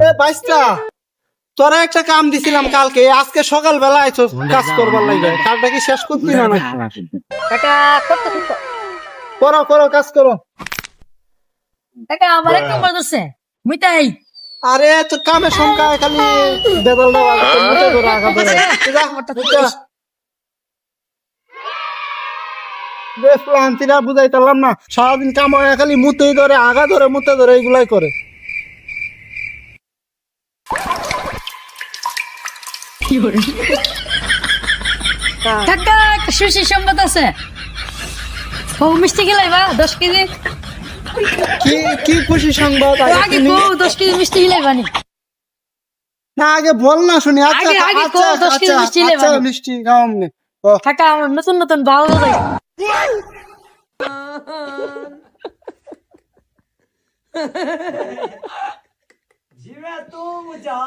এ বাইস্তা, তোরা একটা কাম দিছিলাম কালকে, আজকে সকালবেলা আইছো কাজ করবার লাগে, কাজটা কি শেষ করবি না নাকি? কাকা করতে করতে করো করো, কাজ করো। কাকা আমার এক নম্বর ধরছে মিটাই আরে তোর কামের সংখ্যা খালি বেদল দেওয়া মুটে ধরে আগা ধরে ক্লান্তিরা বুঝাইতাম না, সারাদিন কাম হয় খালি মুতেই ধরে আগা ধরে মুতে ধরে এইগুলাই করে। কাকা একটা সুশি সম্মত আছে ও মিষ্টি গিলাইবা 10 কেজি কি কি খুশি সংবাদ! আগে গো 10 কেজি মিষ্টি গিলাইবা নি না আগে বল না শুনি। আচ্ছা আগে আগে কো 10 কেজি মিষ্টি আচ্ছা গিলাইবা মিষ্টি খাওয়াম নে। কাকা আমার নতুন নতুন ভালো লাগে जीवे तू मुझा